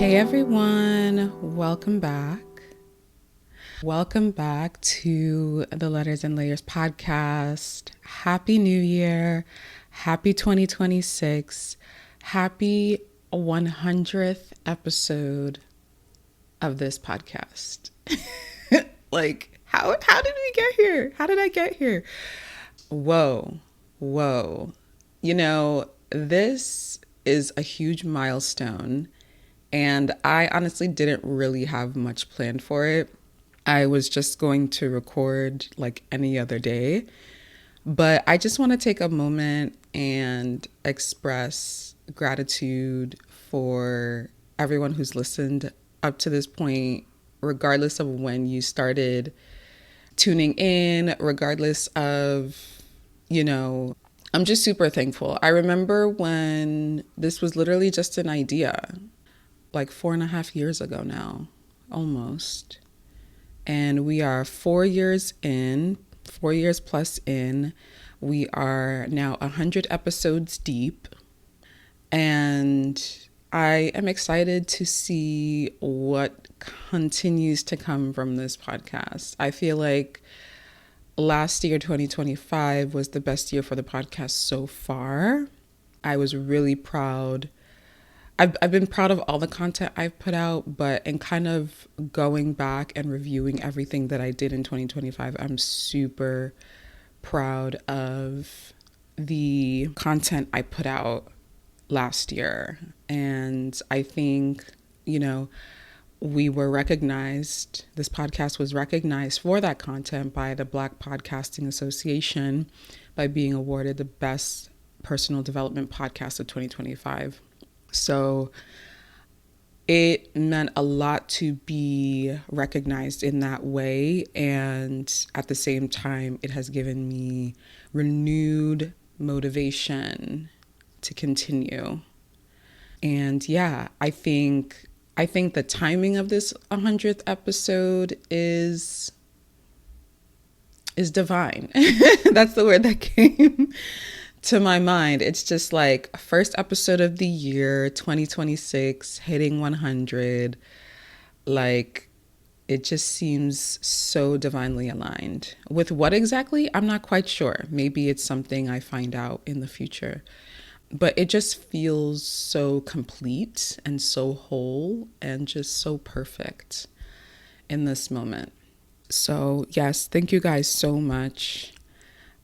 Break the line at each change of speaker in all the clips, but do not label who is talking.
Hey everyone, welcome back. Welcome back to the Letters and Layers podcast. Happy New Year. Happy 2026. Happy 100th episode of this podcast. Like, how did we get here? How did I get here? Whoa. You know, this is a huge milestone. And I honestly didn't really have much planned for it. I was just going to record like any other day. But I just want to take a moment and express gratitude for everyone who's listened up to this point, regardless of when you started tuning in, regardless of, I'm just super thankful. I remember when this was literally just an idea, like 4.5 years ago now, almost. And we are 4 years in, 4 years plus in. We are now 100 episodes deep. And I am excited to see what continues to come from this podcast. I feel like last year, 2025, was the best year for the podcast so far. I was really proud. I've been proud of all the content I've put out, but in kind of going back and reviewing everything that I did in 2025, I'm super proud of the content I put out last year. And I think, we were recognized, this podcast was recognized for that content by the Black Podcasting Association by being awarded the Best Personal Development Podcast of 2025. So it meant a lot to be recognized in that way. And at the same time, it has given me renewed motivation to continue. And yeah, I think the timing of this 100th episode is divine. That's the word that came to my mind. It's just like first episode of the year, 2026, hitting 100. Like, it just seems so divinely aligned. With what exactly? I'm not quite sure. Maybe it's something I find out in the future. But it just feels so complete and so whole and just so perfect in this moment. So yes, thank you guys so much.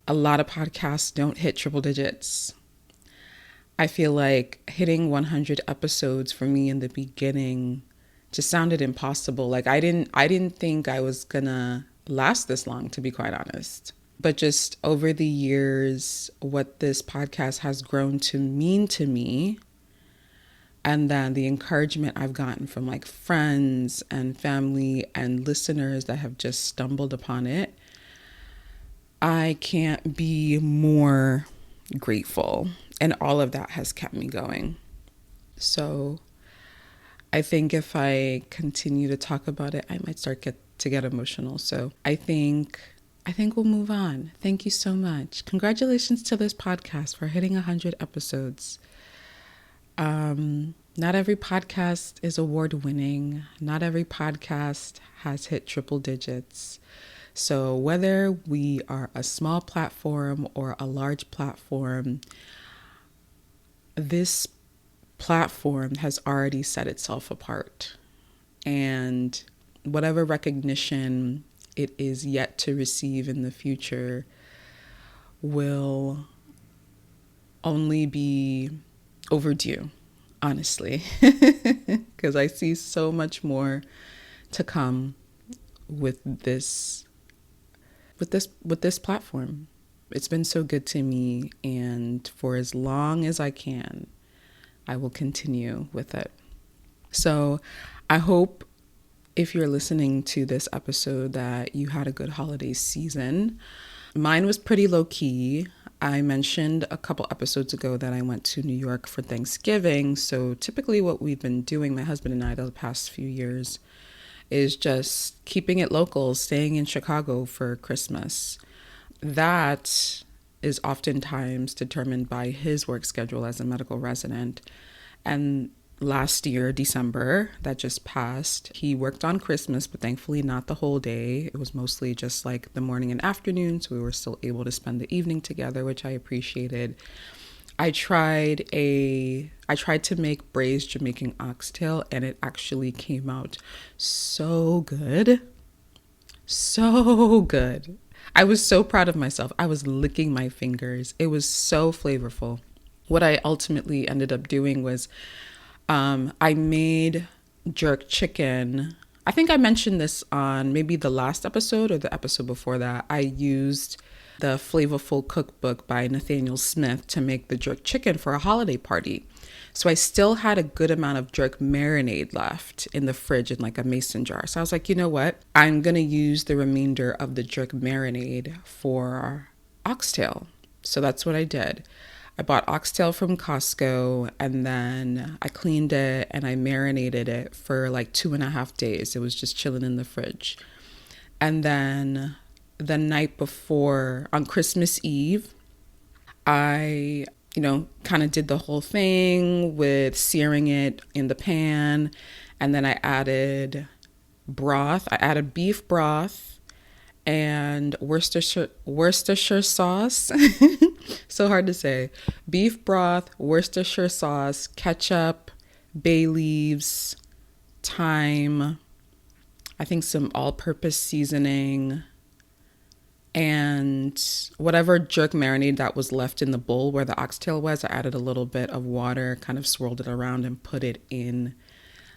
A lot of podcasts don't hit triple digits. I feel like hitting 100 episodes for me in the beginning just sounded impossible. Like I didn't think I was gonna last this long, to be quite honest. But just over the years, what this podcast has grown to mean to me, and then the encouragement I've gotten from like friends and family and listeners that have just stumbled upon it, I can't be more grateful. And all of that has kept me going. So I think if I continue to talk about it, I might start to get emotional. So I think we'll move on. Thank you so much. Congratulations to this podcast for hitting 100 episodes. Not every podcast is award winning. Not every podcast has hit triple digits. So whether we are a small platform or a large platform, this platform has already set itself apart. And whatever recognition it is yet to receive in the future will only be overdue, honestly, because I see so much more to come with this platform. It's been so good to me, and for as long as I can, I will continue with it. So I hope if you're listening to this episode that you had a good holiday season. Mine was pretty low key. I mentioned a couple episodes ago that I went to New York for Thanksgiving. So typically what we've been doing, my husband and I, the past few years, is just keeping it local, staying in Chicago for Christmas. That is oftentimes determined by his work schedule as a medical resident. And last year, December, that just passed. He worked on Christmas, but thankfully not the whole day. It was mostly just like the morning and afternoon, so we were still able to spend the evening together, which I appreciated. I tried to make braised Jamaican oxtail, and it actually came out so good. So good. I was so proud of myself. I was licking my fingers. It was so flavorful. What I ultimately ended up doing was I made jerk chicken. I think I mentioned this on maybe the last episode or the episode before that. I used the Flavorful Cookbook by Nathaniel Smith to make the jerk chicken for a holiday party. So I still had a good amount of jerk marinade left in the fridge in like a mason jar. So I was like, you know what? I'm going to use the remainder of the jerk marinade for oxtail. So that's what I did. I bought oxtail from Costco, and then I cleaned it and I marinated it for like 2.5 days. It was just chilling in the fridge. And then the night before, on Christmas Eve, I, kind of did the whole thing with searing it in the pan. And then I added broth. I added beef broth and Worcestershire sauce. So hard to say. Beef broth, Worcestershire sauce, ketchup, bay leaves, thyme, I think some all-purpose seasoning, and whatever jerk marinade that was left in the bowl where the oxtail was. I added a little bit of water, kind of swirled it around and put it in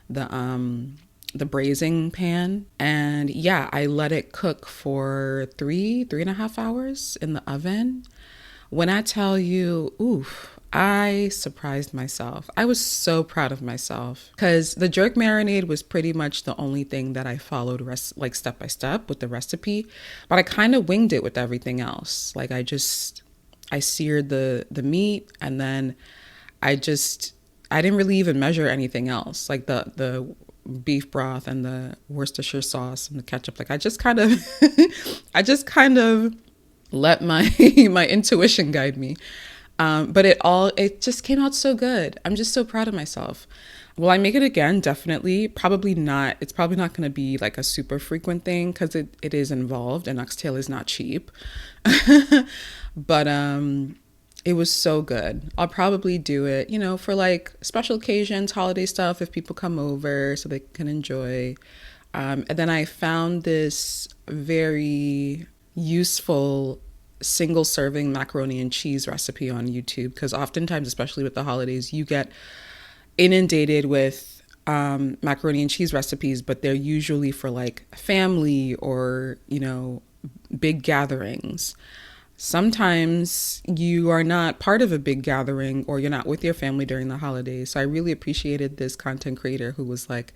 the braising pan. And yeah, I let it cook for 3.5 hours in the oven. When I tell you, oof, I surprised myself. I was so proud of myself because the jerk marinade was pretty much the only thing that I followed like step by step with the recipe, but I kind of winged it with everything else. Like I seared the meat, and then I didn't really even measure anything else. Like the beef broth and the Worcestershire sauce and the ketchup. Like I just kind of let my my intuition guide me. But it just came out so good. I'm just so proud of myself. Will I make it again? Definitely. Probably not. It's probably not going to be like a super frequent thing because it is involved, and oxtail is not cheap. But it was so good. I'll probably do it, for like special occasions, holiday stuff, if people come over so they can enjoy. And then I found this very useful single serving macaroni and cheese recipe on YouTube, because oftentimes, especially with the holidays, you get inundated with macaroni and cheese recipes, but they're usually for like family or, big gatherings. Sometimes you are not part of a big gathering or you're not with your family during the holidays. So I really appreciated this content creator who was like,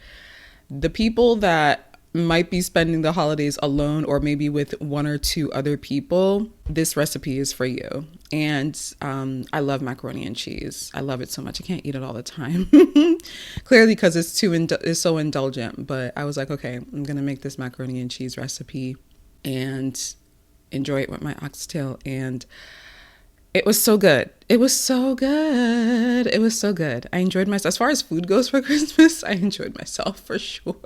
the people that might be spending the holidays alone or maybe with one or two other people, this recipe is for you. And I love macaroni and cheese. I love it so much. I can't eat it all the time. Clearly because it's so indulgent. But I was like, okay, I'm going to make this macaroni and cheese recipe and enjoy it with my oxtail. And it was so good. It was so good. It was so good. I enjoyed myself. As far as food goes for Christmas, I enjoyed myself for sure.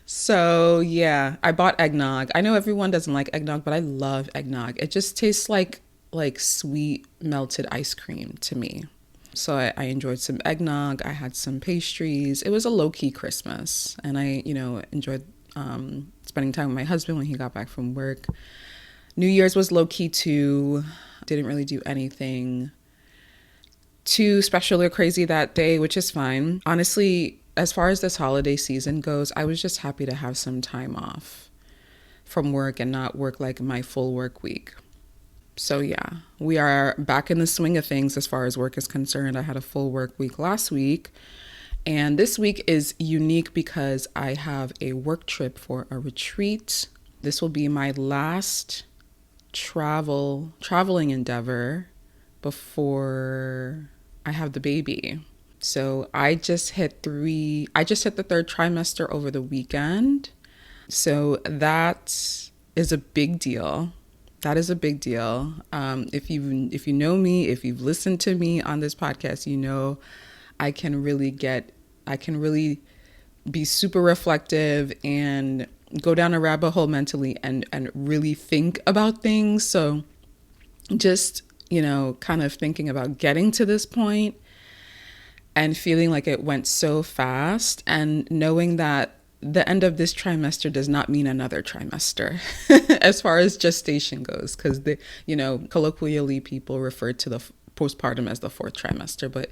So yeah, I bought eggnog. I know everyone doesn't like eggnog, but I love eggnog. It just tastes like sweet melted ice cream to me. So I enjoyed some eggnog. I had some pastries. It was a low-key Christmas, and I enjoyed spending time with my husband when he got back from work. New Year's was low-key too. Didn't really do anything too special or crazy that day, which is fine. Honestly, as far as this holiday season goes, I was just happy to have some time off from work and not work like my full work week. So yeah, we are back in the swing of things as far as work is concerned. I had a full work week last week, and this week is unique because I have a work trip for a retreat. This will be my last traveling endeavor before I have the baby. So I just hit the third trimester over the weekend. So that is a big deal. That is a big deal. If you know me, if you've listened to me on this podcast, you know I can really be super reflective and go down a rabbit hole mentally and really think about things. So just, kind of thinking about getting to this point and feeling like it went so fast, and knowing that the end of this trimester does not mean another trimester as far as gestation goes, because colloquially people refer to the postpartum as the fourth trimester. But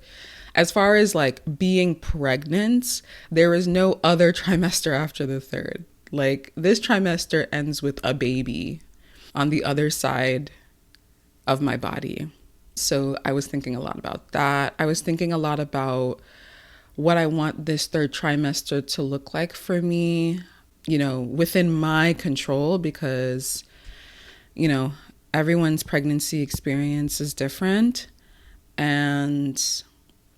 as far as like being pregnant, there is no other trimester after the third. Like, this trimester ends with a baby on the other side of my body. So I was thinking a lot about that. I was thinking a lot about what I want this third trimester to look like for me, within my control, because, everyone's pregnancy experience is different. And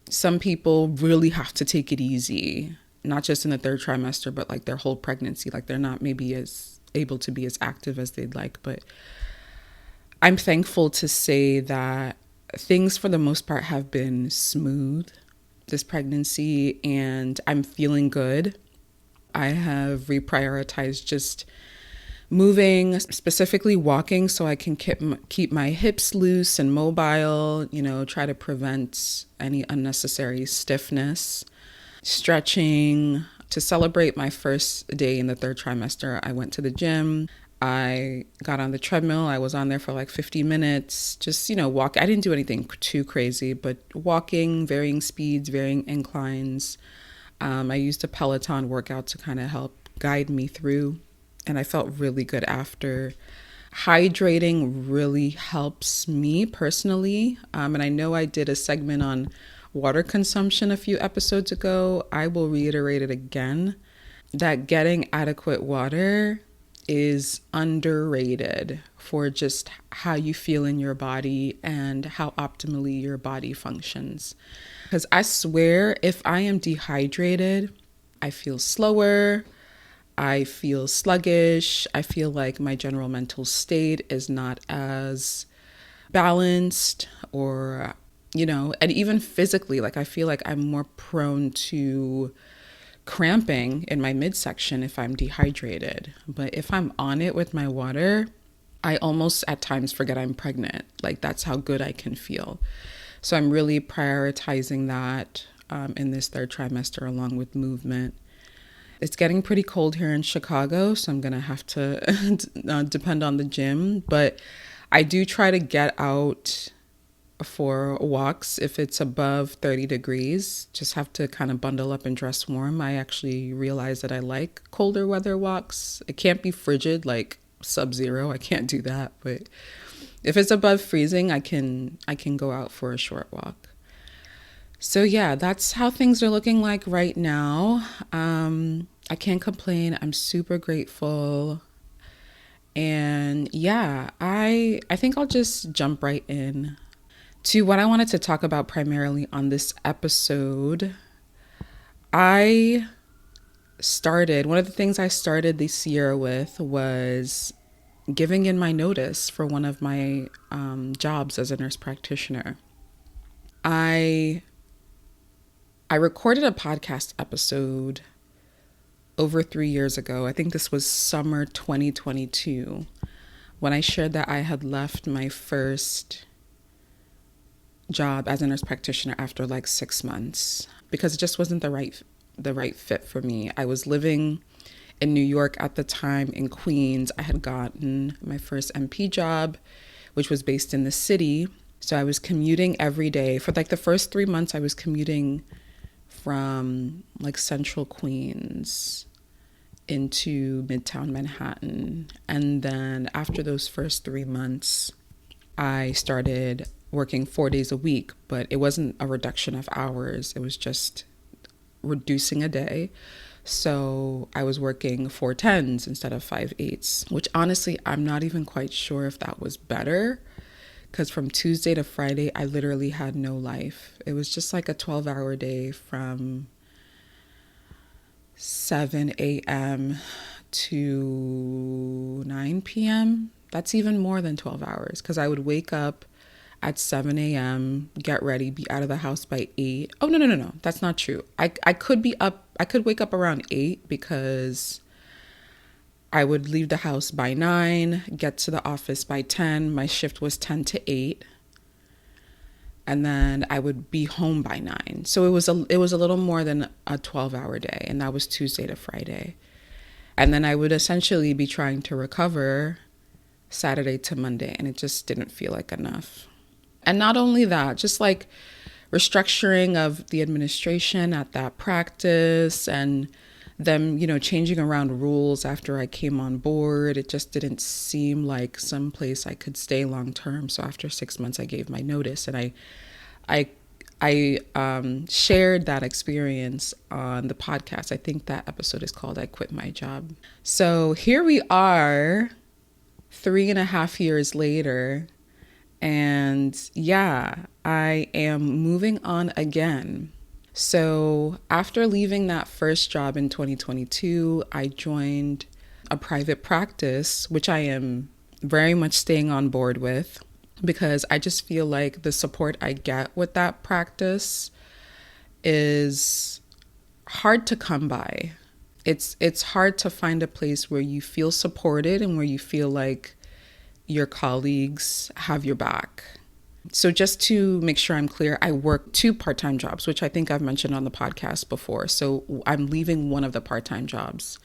some people really have to take it easy, not just in the third trimester, but like their whole pregnancy. Like, they're not maybe as able to be as active as they'd like. But I'm thankful to say that things for the most part have been smooth this pregnancy, and I'm feeling good. I have reprioritized just moving, specifically walking, so I can keep my hips loose and mobile, try to prevent any unnecessary stiffness. Stretching. To celebrate my first day in the third trimester, I went to the gym. I got on the treadmill. I was on there for like 50 minutes, just, walk. I didn't do anything too crazy, but walking, varying speeds, varying inclines. I used a Peloton workout to kind of help guide me through, and I felt really good after. Hydrating really helps me personally. And I know I did a segment on water consumption a few episodes ago. I will reiterate it again, that getting adequate water is underrated for just how you feel in your body and how optimally your body functions. Because I swear, if I am dehydrated, I feel slower, I feel sluggish, I feel like my general mental state is not as balanced, or, and even physically, like I feel like I'm more prone to cramping in my midsection if I'm dehydrated. But if I'm on it with my water, I almost at times forget I'm pregnant. Like, that's how good I can feel. So I'm really prioritizing that in this third trimester, along with movement. It's getting pretty cold here in Chicago, so I'm going to have to depend on the gym. But I do try to get out for walks if it's above 30 degrees. Just have to kind of bundle up and dress warm. I actually realize that I like colder weather walks. It can't be frigid, like sub-zero. I can't do that. But if it's above freezing, I can go out for a short walk. So yeah, that's how things are looking like right now. I can't complain. I'm super grateful. And yeah, I think I'll just jump right in to what I wanted to talk about primarily on this episode. One of the things I started this year with was giving in my notice for one of my jobs as a nurse practitioner. I recorded a podcast episode over 3 years ago. I think this was summer 2022, when I shared that I had left my first job as a nurse practitioner after like 6 months, because it just wasn't the right fit for me. I was living in New York at the time, in Queens. I had gotten my first NP job, which was based in the city. So I was commuting every day. For like the first 3 months, I was commuting from like central Queens into Midtown Manhattan. And then after those first 3 months, I started working 4 days a week, but it wasn't a reduction of hours. It was just reducing a day. So I was working 4 10s instead of 5 8s, which honestly, I'm not even quite sure if that was better, because from Tuesday to Friday, I literally had no life. It was just like a 12-hour day from 7 a.m. to 9 p.m. That's even more than 12 hours because I would wake up at 7 a.m., get ready, be out of the house by 8. Oh, no. That's not true. I could be up, I could wake up around 8 because I would leave the house by 9, get to the office by 10. My shift was 10 to 8. And then I would be home by 9. So it was a little more than a 12-hour day, and that was Tuesday to Friday. And then I would essentially be trying to recover Saturday to Monday, and it just didn't feel like enough. And not only that, just like restructuring of the administration at that practice and them, changing around rules after I came on board. It just didn't seem like some place I could stay long term. So after 6 months, I gave my notice, and I shared that experience on the podcast. I think that episode is called "I Quit My Job." So here we are, 3.5 years later. And yeah, I am moving on again. So after leaving that first job in 2022, I joined a private practice, which I am very much staying on board with because I just feel like the support I get with that practice is hard to come by. It's hard to find a place where you feel supported and where you feel like your colleagues have your back. So just to make sure I'm clear, I work 2 part-time jobs, which I think I've mentioned on the podcast before. So I'm leaving one of the part-time jobs.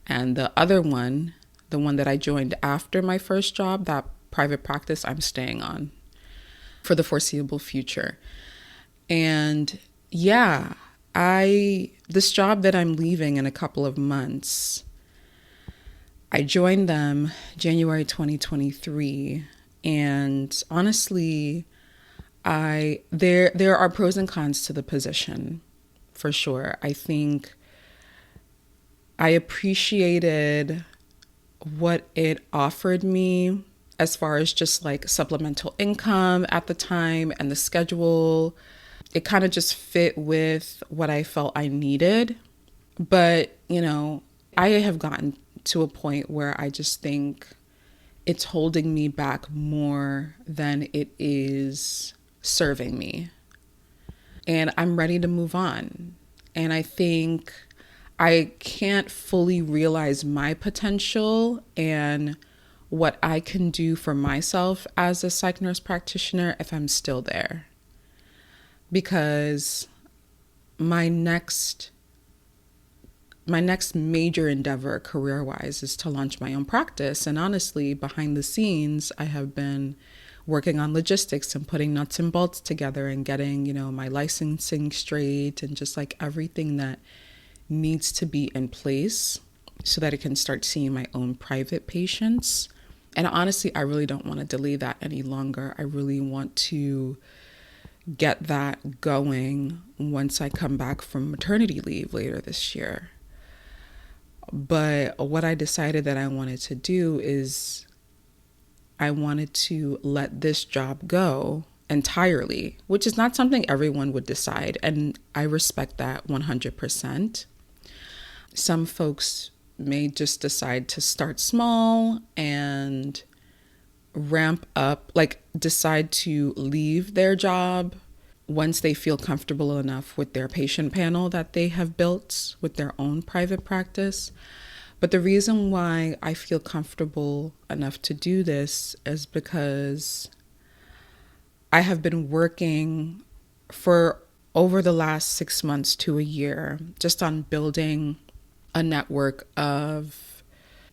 And the other one, the one that I joined after my first job, that private practice, I'm staying on for the foreseeable future. And yeah, this job that I'm leaving in a couple of months, I joined them January 2023, and honestly, there are pros and cons to the position, for sure. I think I appreciated what it offered me as far as just like supplemental income at the time and the schedule. It kind of just fit with what I felt I needed. But, I have gotten to a point where I just think it's holding me back more than it is serving me. And I'm ready to move on. And I think I can't fully realize my potential and what I can do for myself as a psych nurse practitioner if I'm still there. Because my next major endeavor career-wise is to launch my own practice. And honestly, behind the scenes, I have been working on logistics and putting nuts and bolts together and getting, my licensing straight and just like everything that needs to be in place so that I can start seeing my own private patients. And honestly, I really don't want to delay that any longer. I really want to get that going once I come back from maternity leave later this year. But what I decided that I wanted to do is I wanted to let this job go entirely, which is not something everyone would decide. And I respect that 100%. Some folks may just decide to start small and ramp up, like decide to leave their job once they feel comfortable enough with their patient panel that they have built with their own private practice. But the reason why I feel comfortable enough to do this is because I have been working for over the last 6 months to a year just on building a network of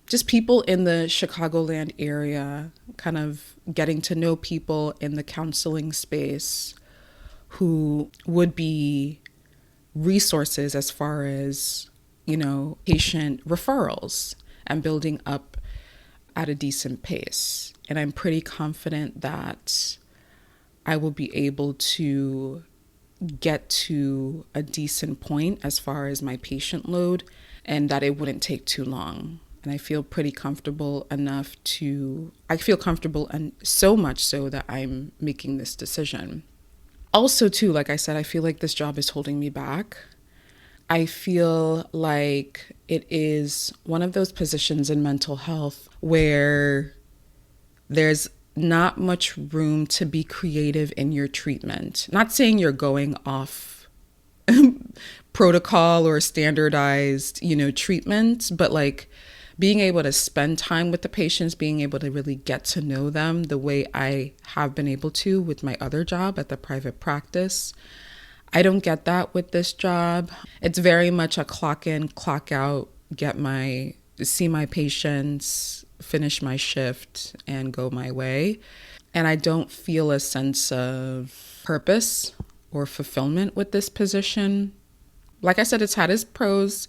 just people in the Chicagoland area, kind of getting to know people in the counseling space who would be resources as far as, patient referrals and building up at a decent pace. And I'm pretty confident that I will be able to get to a decent point as far as my patient load and that it wouldn't take too long. And I feel pretty comfortable enough and so much so that I'm making this decision. Also, too, like I said, I feel like this job is holding me back. I feel like it is one of those positions in mental health where there's not much room to be creative in your treatment. Not saying you're going off protocol or standardized, treatment, but like being able to spend time with the patients, being able to really get to know them the way I have been able to with my other job at the private practice. I don't get that with this job. It's very much a clock in, clock out, see my patients, finish my shift, and go my way. And I don't feel a sense of purpose or fulfillment with this position. Like I said, it's had its pros.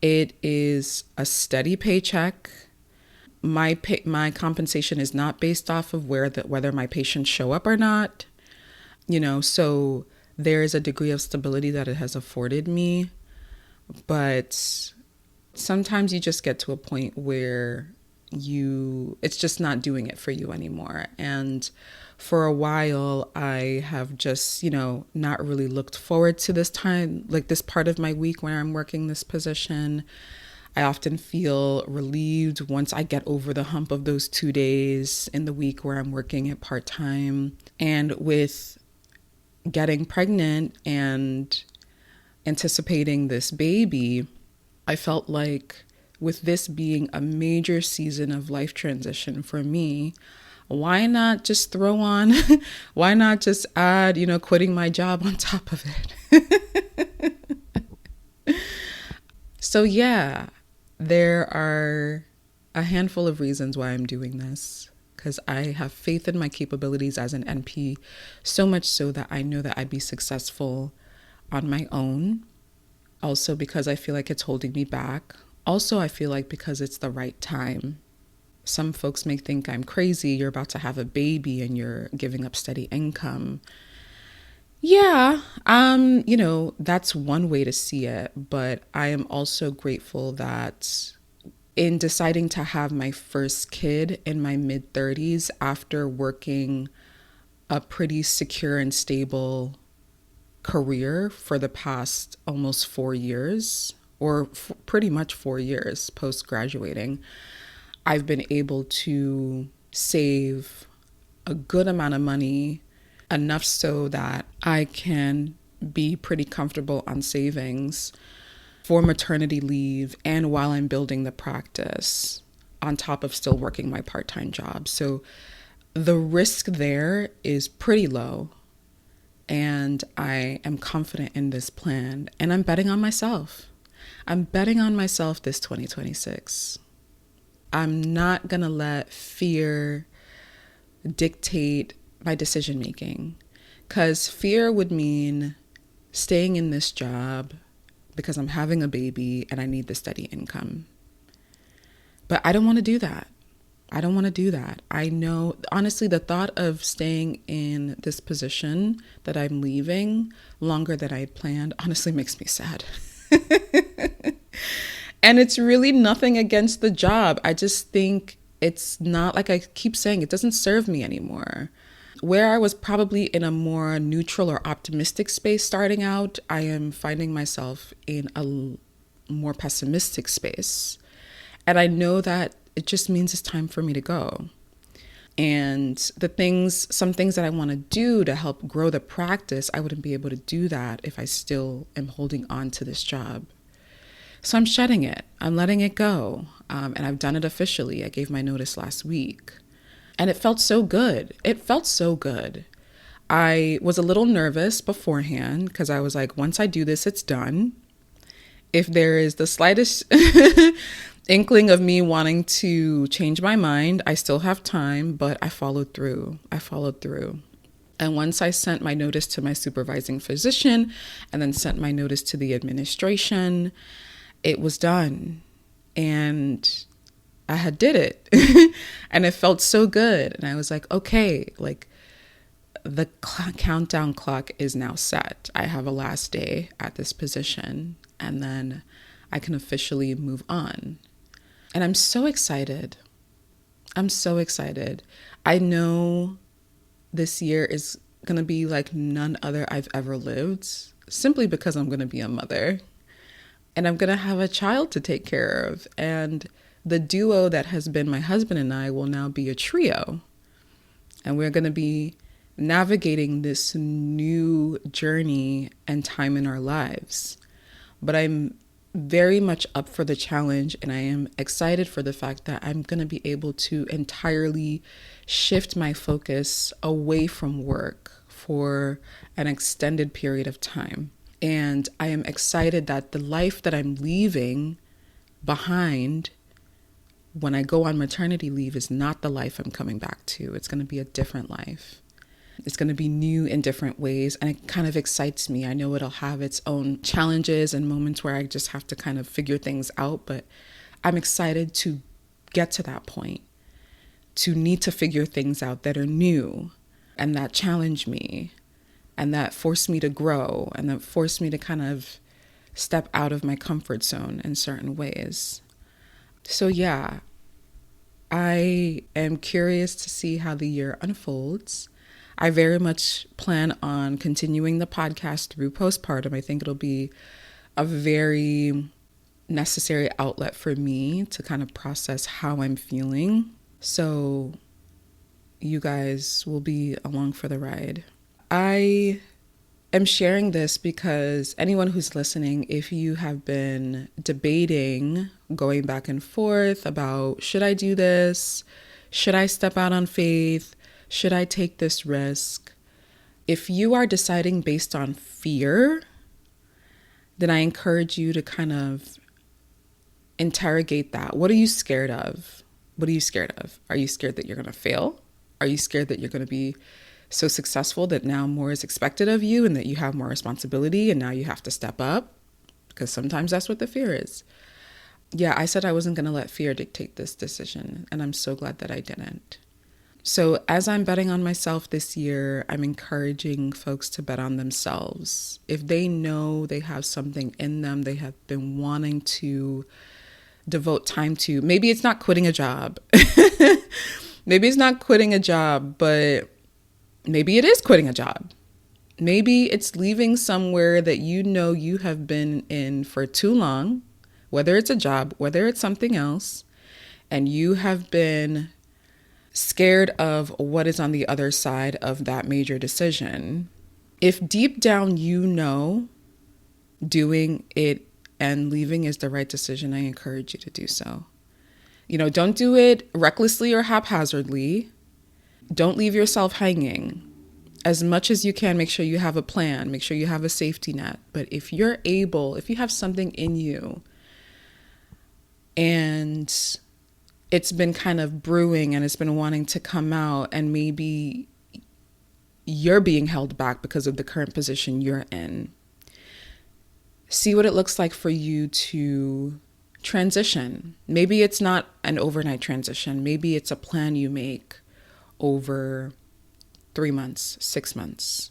It is a steady paycheck. My compensation is not based off of whether my patients show up or not. So there is a degree of stability that it has afforded me. But sometimes you just get to a point where it's just not doing it for you anymore. And for a while, I have just, not really looked forward to this time, like this part of my week when I'm working this position. I often feel relieved once I get over the hump of those 2 days in the week where I'm working at part-time. And with getting pregnant and anticipating this baby, I felt like with this being a major season of life transition for me, why not just why not just add, quitting my job on top of it? So yeah, there are a handful of reasons why I'm doing this, because I have faith in my capabilities as an NP, so much so that I know that I'd be successful on my own. Also because I feel like it's holding me back. Also, I feel like because it's the right time. Some folks may think I'm crazy. You're about to have a baby and you're giving up steady income. Yeah, that's one way to see it. But I am also grateful that in deciding to have my first kid in my mid-30s after working a pretty secure and stable career for the past almost 4 years, or pretty much 4 years post-graduating, I've been able to save a good amount of money, enough so that I can be pretty comfortable on savings for maternity leave and while I'm building the practice on top of still working my part-time job. So the risk there is pretty low, and I am confident in this plan, and I'm betting on myself. I'm betting on myself this 2026. I'm not going to let fear dictate my decision making, because fear would mean staying in this job because I'm having a baby and I need the steady income. But I don't want to do that. I know, honestly, the thought of staying in this position that I'm leaving longer than I had planned honestly makes me sad. And it's really nothing against the job. I just think it's not, like I keep saying, it doesn't serve me anymore. Where I was probably in a more neutral or optimistic space starting out, I am finding myself in a more pessimistic space. And I know that it just means it's time for me to go. And some things that I want to do to help grow the practice, I wouldn't be able to do that if I still am holding on to this job. So I'm shedding it. I'm letting it go. And I've done it officially. I gave my notice last week. And it felt so good. I was a little nervous beforehand because I was like, once I do this, it's done. If there is the slightest inkling of me wanting to change my mind, I still have time, but I followed through. And once I sent my notice to my supervising physician and then sent my notice to the administration, it was done. And I had did it. And it felt so good. And I was like, okay, like the countdown clock is now set. I have a last day at this position, and then I can officially move on. And I'm so excited. I know this year is going to be like none other I've ever lived, simply because I'm going to be a mother. And I'm going to have a child to take care of. And the duo that has been my husband and I will now be a trio. And we're going to be navigating this new journey and time in our lives. But I'm very much up for the challenge, and I am excited for the fact that I'm going to be able to entirely shift my focus away from work for an extended period of time. And I am excited that the life that I'm leaving behind when I go on maternity leave is not the life I'm coming back to. It's going to be a different life. It's going to be new in different ways, and it kind of excites me. I know it'll have its own challenges and moments where I just have to kind of figure things out, but I'm excited to get to that point, to need to figure things out that are new and that challenge me and that force me to grow and that force me to kind of step out of my comfort zone in certain ways. So yeah, I am curious to see how the year unfolds. I very much plan on continuing the podcast through postpartum. I think it'll be a very necessary outlet for me to kind of process how I'm feeling. So you guys will be along for the ride. I am sharing this because anyone who's listening, if you have been debating, going back and forth about, should I do this? Should I step out on faith? Should I take this risk? If you are deciding based on fear, then I encourage you to kind of interrogate that. What are you scared of? What are you scared of? Are you scared that you're going to fail? Are you scared that you're going to be so successful that now more is expected of you and that you have more responsibility and now you have to step up? Because sometimes that's what the fear is. Yeah, I said I wasn't going to let fear dictate this decision, and I'm so glad that I didn't. So as I'm betting on myself this year, I'm encouraging folks to bet on themselves. If they know they have something in them they have been wanting to devote time to, maybe it's not quitting a job. Maybe it's not quitting a job, but maybe it is quitting a job. Maybe it's leaving somewhere that you know you have been in for too long, whether it's a job, whether it's something else, and you have been scared of what is on the other side of that major decision. If deep down you know doing it and leaving is the right decision, I encourage you to do so. Don't do it recklessly or haphazardly. Don't leave yourself hanging. As much as you can, make sure you have a plan, make sure you have a safety net. But if you have something in you and it's been kind of brewing and it's been wanting to come out, and maybe you're being held back because of the current position you're in, see what it looks like for you to transition. Maybe it's not an overnight transition. Maybe it's a plan you make over 3 months, 6 months.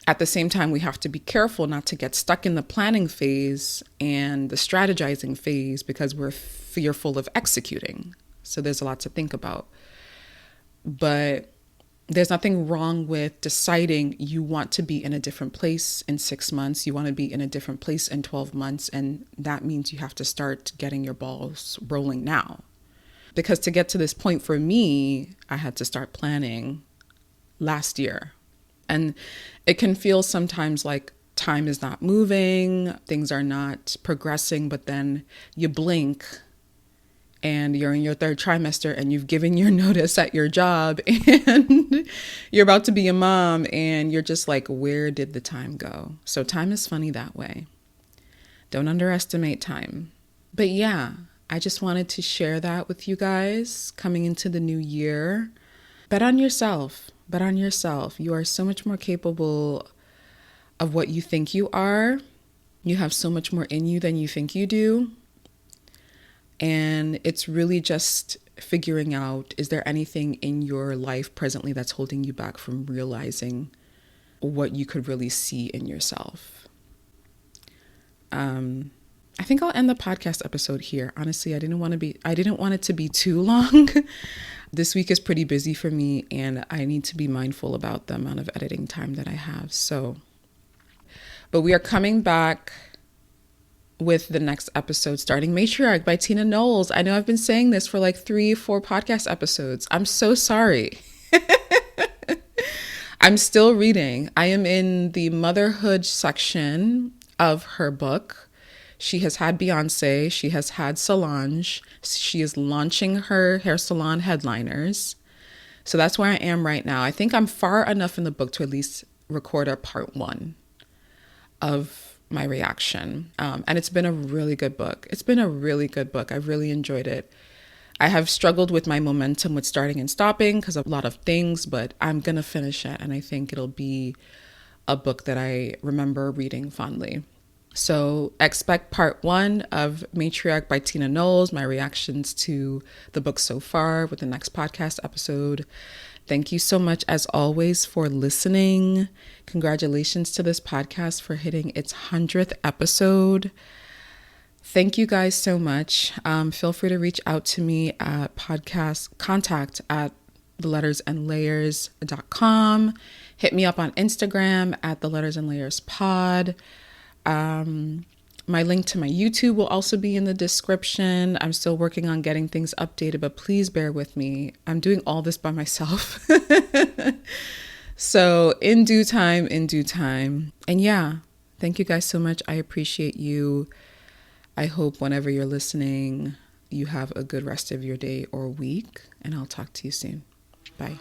At the same time, we have to be careful not to get stuck in the planning phase and the strategizing phase because we're fearful of executing. So there's a lot to think about. But there's nothing wrong with deciding you want to be in a different place in 6 months. You want to be in a different place in 12 months. And that means you have to start getting your balls rolling now. Because to get to this point for me, I had to start planning last year. And it can feel sometimes like time is not moving, things are not progressing, but then you blink and you're in your third trimester and you've given your notice at your job and you're about to be a mom and you're just like, where did the time go? So time is funny that way. Don't underestimate time. But yeah, I just wanted to share that with you guys coming into the new year. Bet on yourself. Bet on yourself. You are so much more capable of what you think you are. You have so much more in you than you think you do. And it's really just figuring out, is there anything in your life presently that's holding you back from realizing what you could really see in yourself? I think I'll end the podcast episode here. Honestly, I didn't want it to be too long. This week is pretty busy for me and I need to be mindful about the amount of editing time that I have. But we are coming back with the next episode starting Matriarch by Tina Knowles. I know I've been saying this for like 3-4 podcast episodes. I'm so sorry. I'm still reading. I am in the motherhood section of her book. She has had Beyonce. She has had Solange. She is launching her hair salon headliners. So that's where I am right now. I think I'm far enough in the book to at least record a part 1 of my reaction. And it's been a really good book. It's been a really good book. I've really enjoyed it. I have struggled with my momentum with starting and stopping because of a lot of things, but I'm going to finish it. And I think it'll be a book that I remember reading fondly. So expect part 1 of Matriarch by Tina Knowles, my reactions to the book so far with the next podcast episode. Thank you so much, as always, for listening. Congratulations to this podcast for hitting its 100th episode. Thank you guys so much. Feel free to reach out to me at contact@thelettersandlayers.com. Hit me up on Instagram at thelettersandlayerspod. My link to my YouTube will also be in the description. I'm still working on getting things updated, but please bear with me. I'm doing all this by myself. So in due time. And yeah, thank you guys so much. I appreciate you. I hope whenever you're listening, you have a good rest of your day or week, and I'll talk to you soon. Bye.